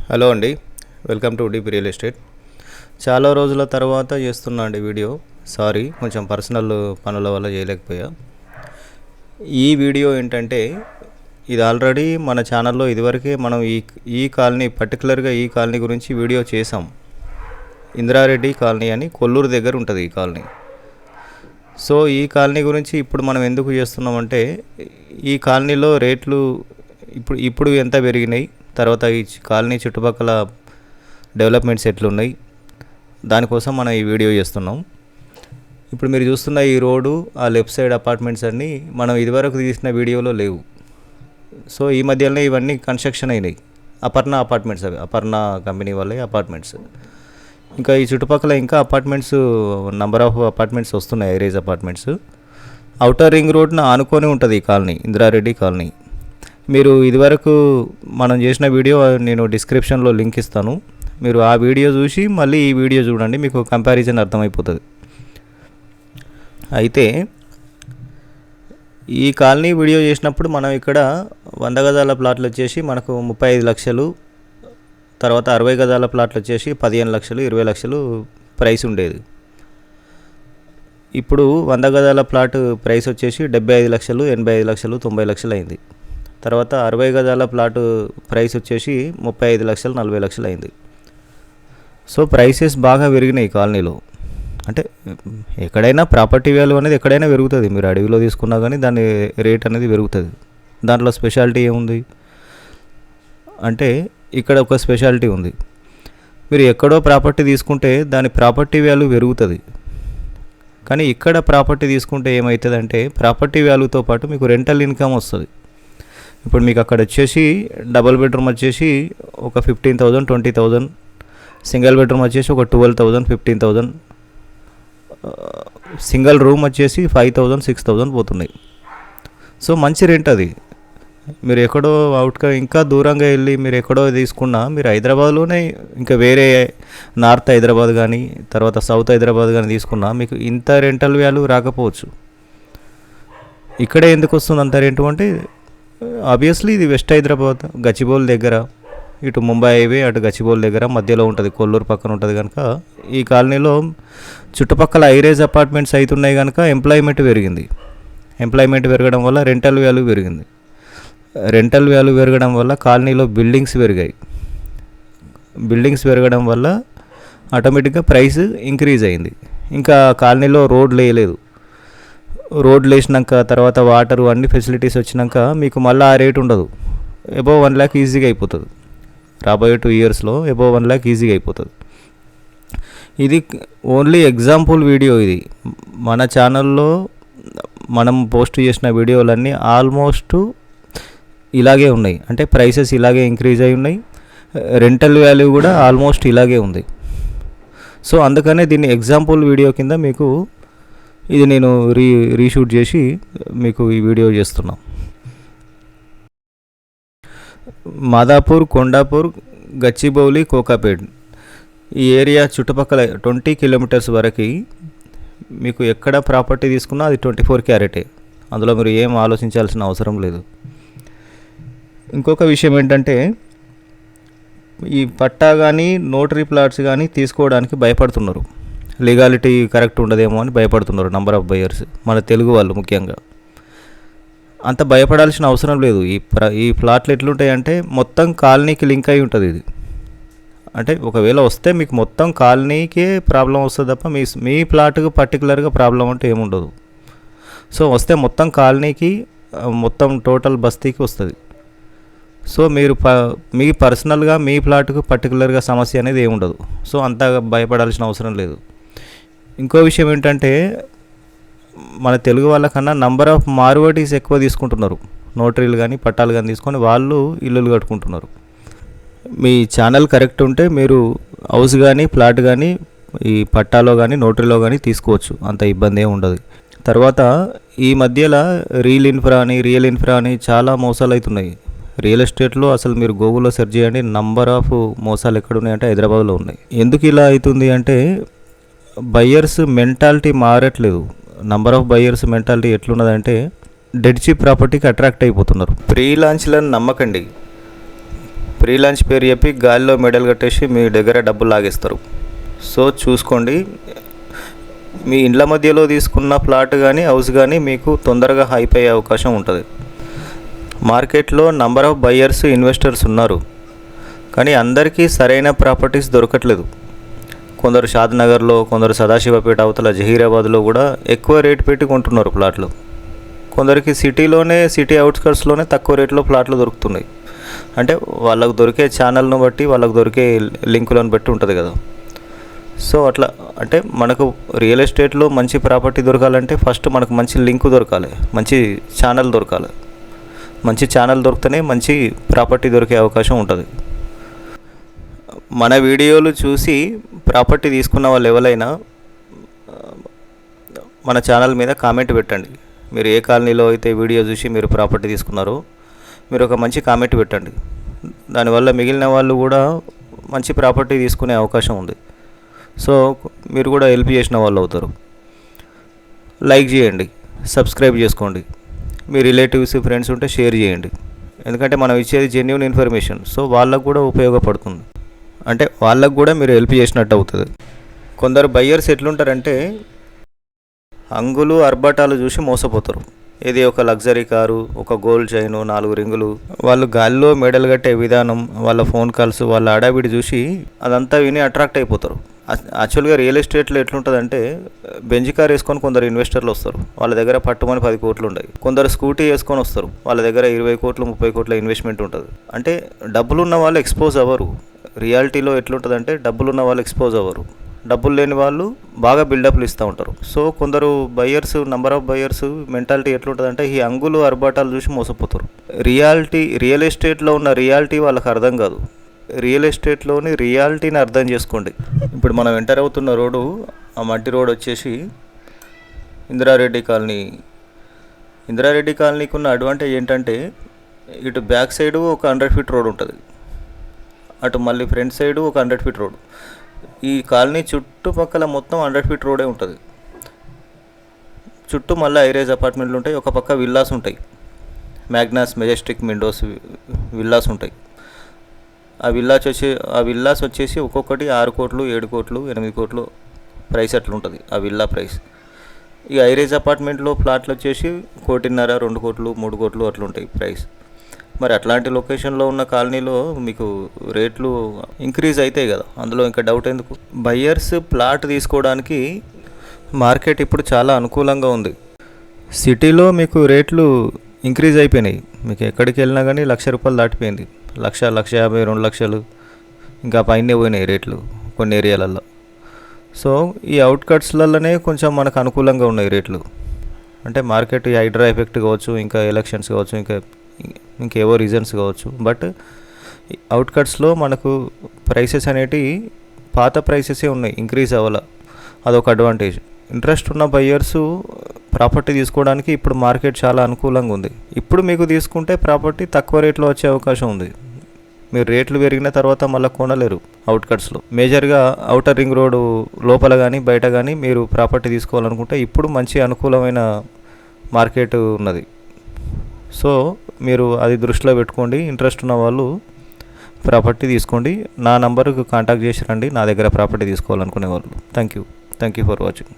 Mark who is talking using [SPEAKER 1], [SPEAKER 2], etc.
[SPEAKER 1] Hello అండి, welcome to deep real estate. చాలా రోజుల తర్వాత చేస్తున్నా అండి వీడియో. సారీ, కొంచెం పర్సనల్ పనుల వల్ల చేయలేకపోయా. ఈ వీడియో ఏంటంటే, ఇది ఆల్రెడీ మన ఛానల్లో ఇదివరకే మనం ఈ కాలనీ, పర్టికులర్గా ఈ కాలనీ గురించి వీడియో చేసాం. ఇంద్రారెడ్డి కాలనీ అని కొల్లూరు దగ్గర ఉంటుంది ఈ కాలనీ. సో ఈ కాలనీ గురించి ఇప్పుడు మనం ఎందుకు చేస్తున్నామంటే, ఈ కాలనీలో రేట్లు ఇప్పుడు ఎంత పెరిగినాయి, తర్వాత ఈ కాలనీ చుట్టుపక్కల డెవలప్మెంట్స్ ఎట్లున్నాయి, దానికోసం మనం ఈ వీడియో చేస్తున్నాం. ఇప్పుడు మీరు చూస్తున్న ఈ రోడ్డు, ఆ లెఫ్ట్ సైడ్ అపార్ట్మెంట్స్ అన్నీ మనం ఇదివరకు తీసిన వీడియోలో లేవు. సో ఈ మధ్యలోనే ఇవన్నీ కన్స్ట్రక్షన్ అయినాయి. అపర్ణ అపార్ట్మెంట్స్, అవి అపర్ణ కంపెనీ వాళ్ళే అపార్ట్మెంట్స్. ఇంకా ఈ చుట్టుపక్కల ఇంకా అపార్ట్మెంట్స్, నంబర్ ఆఫ్ అపార్ట్మెంట్స్ వస్తున్నాయి, ఐరేజ్ అపార్ట్మెంట్స్. ఔటర్ రింగ్ రోడ్న ఆనుకొని ఉంటుంది ఈ కాలనీ, ఇంద్రారెడ్డి కాలనీ. మీరు ఇదివరకు మనం చేసిన వీడియో నేను డిస్క్రిప్షన్లో లింక్ ఇస్తాను. మీరు ఆ వీడియో చూసి మళ్ళీ ఈ వీడియో చూడండి, మీకు కంపారిజన్ అర్థమైపోతుంది. అయితే ఈ కాలనీ వీడియో చేసినప్పుడు మనం ఇక్కడ 100 గజాల ప్లాట్లు వచ్చేసి మనకు 35 లక్షలు, తర్వాత 60 గజాల ప్లాట్లు వచ్చేసి 15 లక్షలు, 20 లక్షలు ప్రైస్ ఉండేది. ఇప్పుడు 100 గజాల ప్లాట్ ప్రైస్ వచ్చేసి 75 లక్షలు, 85 లక్షలు, 90 లక్షలు అయింది. తర్వాత 60 గజాల ప్లాటు ప్రైస్ వచ్చేసి 35 లక్షలు, 40 లక్షలు అయింది. సో ప్రైసెస్ బాగా పెరిగినాయి కాలనీలో. అంటే ఎక్కడైనా ప్రాపర్టీ వాల్యూ అనేది ఎక్కడైనా పెరుగుతుంది. మీరు అడవిలో తీసుకున్నా కానీ దాని రేట్ అనేది పెరుగుతుంది. దాంట్లో స్పెషాలిటీ ఏముంది అంటే, ఇక్కడ ఒక స్పెషాలిటీ ఉంది. మీరు ఎక్కడో ప్రాపర్టీ తీసుకుంటే దాని ప్రాపర్టీ వాల్యూ పెరుగుతుంది. కానీ ఇక్కడ ప్రాపర్టీ తీసుకుంటే ఏమవుతుందంటే, ప్రాపర్టీ వాల్యూతో పాటు మీకు రెంటల్ ఇన్కమ్ వస్తుంది. ఇప్పుడు మీకు అక్కడ వచ్చేసి డబుల్ బెడ్రూమ్ వచ్చేసి ఒక 15,000, 20,000, సింగిల్ బెడ్రూమ్ వచ్చేసి ఒక 12,000, 15,000, సింగిల్ రూమ్ వచ్చేసి 5,000, 6,000 పోతున్నాయి. సో మంచి రెంట్ అది. మీరు ఎక్కడో అవుట్గా ఇంకా దూరంగా వెళ్ళి మీరు ఎక్కడో తీసుకున్నా, మీరు హైదరాబాద్లోనే ఇంకా వేరే నార్త్ హైదరాబాద్ కానీ తర్వాత సౌత్ హైదరాబాద్ కానీ తీసుకున్నా మీకు ఇంత రెంటల్ వాల్యూ రాకపోవచ్చు. ఇక్కడే ఎందుకు వస్తుంది అంత రెంట్ అంటే, ఆబ్వియస్లీ ఇది వెస్ట్ హైదరాబాద్, గచ్చిబౌల్ దగ్గర, ఇటు ముంబై హైవే, అటు గచ్చిబౌల్ దగ్గర మధ్యలో ఉంటుంది, కొల్లూరు పక్కన ఉంటుంది. కనుక ఈ కాలనీలో చుట్టుపక్కల ఐరేజ్ అపార్ట్మెంట్స్ అవుతున్నాయి కనుక ఎంప్లాయ్మెంట్ పెరిగింది. ఎంప్లాయ్మెంట్ పెరగడం వల్ల రెంటల్ వాల్యూ పెరిగింది. రెంటల్ వాల్యూ పెరగడం వల్ల కాలనీలో బిల్డింగ్స్ పెరిగాయి. బిల్డింగ్స్ పెరగడం వల్ల ఆటోమేటిక్గా ప్రైస్ ఇంక్రీజ్ అయింది. ఇంకా కాలనీలో రోడ్లు వేయలేదు. రోడ్లు వేసినాక తర్వాత వాటరు అన్ని ఫెసిలిటీస్ వచ్చినాక మీకు మళ్ళీ ఆ రేట్ ఉండదు. అబోవ్ 1 lakh ఈజీగా అయిపోతుంది. రాబోయే 2 yearsలో అబోవ్ 1 lakh ఈజీగా అయిపోతుంది. ఇది ఓన్లీ ఎగ్జాంపుల్ వీడియో. ఇది మన ఛానల్లో మనం పోస్ట్ చేసిన వీడియోలన్నీ ఆల్మోస్ట్ ఇలాగే ఉన్నాయి. అంటే ప్రైసెస్ ఇలాగే ఇంక్రీజ్ అయి ఉన్నాయి, రెంటల్ వాల్యూ కూడా ఆల్మోస్ట్ ఇలాగే ఉంది. సో అందుకనే దీన్ని ఎగ్జాంపుల్ వీడియో కింద మీకు ఇది నేను రీషూట్ చేసి మీకు ఈ వీడియో చేస్తున్నాం. మాదాపూర్, కొండాపూర్, గచ్చిబౌలి, కోకాపేట్ ఈ ఏరియా చుట్టుపక్కల 20 kilometers వరకు మీకు ఎక్కడ ప్రాపర్టీ తీసుకున్నా అది 24 క్యారెటే. అందులో మీరు ఏం ఆలోచించాల్సిన అవసరం లేదు. ఇంకొక విషయం ఏంటంటే, ఈ పట్టా కానీ నోటరీ ప్లాట్స్ కానీ తీసుకోవడానికి భయపడుతున్నారు. లీగాలిటీ కరెక్ట్ ఉండదేమో అని భయపడుతున్నారు నంబర్ ఆఫ్ బయర్స్, మన తెలుగు వాళ్ళు ముఖ్యంగా. అంత భయపడాల్సిన అవసరం లేదు. ఈ ప్లాట్లు ఎట్లుంటాయంటే మొత్తం కాలనీకి లింక్ అయి ఉంటుంది ఇది. అంటే ఒకవేళ వస్తే మీకు మొత్తం కాలనీకే ప్రాబ్లం వస్తుంది తప్ప మీ ప్లాట్కు పర్టికులర్గా ప్రాబ్లం అంటే ఏముండదు. సో వస్తే మొత్తం కాలనీకి, మొత్తం టోటల్ బస్తీకి వస్తుంది. సో మీరు మీ పర్సనల్గా మీ ప్లాట్కు పర్టికులర్గా సమస్య అనేది ఏముండదు. సో అంత భయపడాల్సిన అవసరం లేదు. ఇంకో విషయం ఏంటంటే, మన తెలుగు వాళ్ళకన్నా నంబర్ ఆఫ్ మార్వాడీస్ ఎక్కువ తీసుకుంటున్నారు. నోటరీలు కానీ పట్టాలు కానీ తీసుకొని వాళ్ళు ఇల్లులు కట్టుకుంటున్నారు. మీ ఛానల్ కరెక్ట్ ఉంటే మీరు హౌస్ కానీ ప్లాట్ కానీ ఈ పట్టాలో కానీ నోటరీలో కానీ తీసుకోవచ్చు, అంత ఇబ్బంది ఏమి ఉండదు. తర్వాత ఈ మధ్యలో రియల్ ఇన్ఫ్రా అని చాలా మోసాలు అవుతున్నాయి. రియల్ ఎస్టేట్లో అసలు మీరు గూగుల్లో సెర్చ్ చేయండి, నంబర్ ఆఫ్ మోసాలు ఎక్కడున్నాయంటే హైదరాబాద్లో ఉన్నాయి. ఎందుకు ఇలా అవుతుంది అంటే, బయ్యర్స్ మెంటాలిటీ మారట్లేదు. నంబర్ ఆఫ్ బయ్యర్స్ మెంటాలిటీ ఎట్లున్నదంటే, డెడ్ చీప్ ప్రాపర్టీకి అట్రాక్ట్ అయిపోతున్నారు. ప్రీ లాంచ్లను నమ్మకండి. ఫ్రీ లంచ్ పేరు చెప్పి గాలిలో మెడల్ కట్టేసి మీ దగ్గర డబ్బులు లాగేస్తారు. సో చూసుకోండి, మీ ఇండ్ల మధ్యలో తీసుకున్న ప్లాట్ కానీ హౌస్ కానీ మీకు తొందరగా హైప్ అయ్యే అవకాశం ఉంటుంది. మార్కెట్లో నంబర్ ఆఫ్ బయ్యర్స్ ఇన్వెస్టర్స్ ఉన్నారు, కానీ అందరికీ సరైన ప్రాపర్టీస్ దొరకట్లేదు. కొందరు షాద్నగర్లో, కొందరు సదాశివపేట అవతల జహీరాబాద్లో కూడా ఎక్కువ రేటు పెట్టి కొంటున్నారు ప్లాట్లు. కొందరికి సిటీ అవుట్స్కట్స్లోనే తక్కువ రేట్లో ప్లాట్లు దొరుకుతున్నాయి. అంటే వాళ్ళకు దొరికే ఛానల్ను బట్టి, వాళ్ళకు దొరికే లింకులను బట్టి ఉంటుంది కదా. సో అట్లా అంటే మనకు రియల్ ఎస్టేట్లో మంచి ప్రాపర్టీ దొరకాలంటే ఫస్ట్ మనకు మంచి లింక్ దొరకాలి, మంచి ఛానల్ దొరకాలి. మంచి ఛానల్ దొరికితేనే మంచి ప్రాపర్టీ దొరికే అవకాశం ఉంటుంది. మన వీడియోలు చూసి ప్రాపర్టీ తీసుకున్న వాళ్ళు ఎవరైనా మన ఛానల్ మీద కామెంట్ పెట్టండి. మీరు ఏ కాలనీలో అయితే వీడియో చూసి మీరు ప్రాపర్టీ తీసుకున్నారో మీరు ఒక మంచి కామెంట్ పెట్టండి. దానివల్ల మిగిలిన వాళ్ళు కూడా మంచి ప్రాపర్టీ తీసుకునే అవకాశం ఉంది. సో మీరు కూడా హెల్ప్ చేసిన వాళ్ళు అవుతారు. లైక్ చేయండి, సబ్స్క్రైబ్ చేసుకోండి, మీ రిలేటివ్స్ ఫ్రెండ్స్ ఉంటే షేర్ చేయండి. ఎందుకంటే మనం ఇచ్చేది జెన్యూన్ ఇన్ఫర్మేషన్. సో వాళ్ళకు కూడా ఉపయోగపడుతుంది, అంటే వాళ్ళకు కూడా మీరు హెల్ప్ చేసినట్టు అవుతుంది. కొందరు బయ్యర్స్ ఎట్లుంటారంటే అంగులు అర్బటాలు చూసి మోసపోతారు. ఇది ఒక లగ్జరీ కారు, ఒక గోల్డ్ చైను, 4 రింగులు, వాళ్ళు గాల్లో మెడల్ కట్టే విధానం, వాళ్ళ ఫోన్ కాల్స్, వాళ్ళ అడావిడి చూసి అదంతా విని అట్రాక్ట్ అయిపోతారు. యాక్చువల్గా రియల్ ఎస్టేట్లో ఎట్లుంటుందంటే బెంజ్ కార్ వేసుకొని కొందరు ఇన్వెస్టర్లు వస్తారు, వాళ్ళ దగ్గర పట్టుమని 10 కోట్లు ఉన్నాయి. కొందరు స్కూటీ వేసుకొని వస్తారు, వాళ్ళ దగ్గర 20 కోట్లు 30 కోట్ల ఇన్వెస్ట్మెంట్ ఉంటుంది. అంటే డబ్బులున్న వాళ్ళు ఎక్స్పోజ్ అవ్వరు. రియాలిటీలో ఎట్లుంటుందంటే డబ్బులున్న వాళ్ళు ఎక్స్పోజ్ అవ్వరు, డబ్బులు లేని వాళ్ళు బాగా బిల్డప్లు ఇస్తూ ఉంటారు. సో కొందరు buyers, number of buyers mentality ఎట్లుంటుందంటే ఈ అంగులు అర్బాటాలు చూసి మోసపోతారు. రియల్ ఎస్టేట్లో ఉన్న రియాలిటీ వాళ్ళకి అర్థం కాదు. రియల్ ఎస్టేట్లోని రియాలిటీని అర్థం చేసుకోండి. ఇప్పుడు మనం ఎంటర్ అవుతున్న రోడ్డు, ఆ మట్టి రోడ్ వచ్చేసి ఇందిరారెడ్డి కాలనీకి ఉన్న అడ్వాంటేజ్ ఏంటంటే ఇటు బ్యాక్ సైడు ఒక 100 ఫీట్ రోడ్ ఉంటుంది, అటు మళ్ళీ ఫ్రంట్ సైడు ఒక 100 ఫీట్ రోడ్. ఈ కాలనీ చుట్టుపక్కల మొత్తం 100 ఫీట్ రోడే ఉంటుంది. చుట్టూ మళ్ళీ ఐరేజ్ అపార్ట్మెంట్లు ఉంటాయి, ఒక పక్క విల్లాస్ ఉంటాయి, మ్యాగ్నాస్, మెజెస్టిక్, మిండోస్ విల్లాస్ ఉంటాయి. ఆ విల్లాస్ వచ్చేసి ఒక్కొక్కటి 6 కోట్లు 7 కోట్లు 8 కోట్లు ప్రైస్ అట్లుంటుంది ఆ విల్లా ప్రైస్. ఈ ఐరేజ్ అపార్ట్మెంట్లో ప్లాట్లు వచ్చేసి 1.5 2 కోట్లు 3 కోట్లు అట్లుంటాయి ప్రైస్. మరి అట్లాంటి లొకేషన్లో ఉన్న కాలనీలో మీకు రేట్లు ఇంక్రీజ్ అవుతాయి కదా, అందులో ఇంకా డౌట్ ఎందుకు. బయ్యర్స్ ప్లాట్ తీసుకోవడానికి మార్కెట్ ఇప్పుడు చాలా అనుకూలంగా ఉంది. సిటీలో మీకు రేట్లు ఇంక్రీజ్ అయిపోయినాయి, మీకు ఎక్కడికి వెళ్ళినా కానీ ₹1,00,000 దాటిపోయింది. 1,00,000, 1,50,000, 2 లక్షలు ఇంకా పైనే పోయినాయి రేట్లు కొన్ని ఏరియాలలో. సో ఈ అవుట్కట్స్లలోనే కొంచెం మనకు అనుకూలంగా ఉన్నాయి రేట్లు. అంటే మార్కెట్ ఈ హైడ్రా ఎఫెక్ట్ కావచ్చు, ఇంకా ఎలక్షన్స్ కావచ్చు, ఇంకేవో రీజన్స్ కావచ్చు. బట్ అవుట్కట్స్లో మనకు ప్రైసెస్ అనేటివి పాత ప్రైసెసే ఉన్నాయి, ఇంక్రీజ్ అవ్వాల. అదొక అడ్వాంటేజ్. ఇంట్రెస్ట్ ఉన్న బయ్యర్సు ప్రాపర్టీ తీసుకోవడానికి ఇప్పుడు మార్కెట్ చాలా అనుకూలంగా ఉంది. ఇప్పుడు మీకు తీసుకుంటే ప్రాపర్టీ తక్కువ రేట్లో వచ్చే అవకాశం ఉంది. మీరు రేట్లు పెరిగిన తర్వాత మళ్ళీ కొనలేరు అవుట్కట్స్లో. మేజర్గా అవుటర్ రింగ్ రోడ్డు లోపల కానీ బయట కానీ మీరు ప్రాపర్టీ తీసుకోవాలనుకుంటే ఇప్పుడు మంచి అనుకూలమైన మార్కెట్ ఉన్నది. సో మీరు అది దృష్టిలో పెట్టుకోండి. ఇంట్రెస్ట్ ఉన్న వాళ్ళు ప్రాపర్టీ తీసుకోండి. నా నంబర్కు కాంటాక్ట్ చేసి రండి నా దగ్గర ప్రాపర్టీ తీసుకోవాలనుకునే వాళ్ళు. Thank you for watching.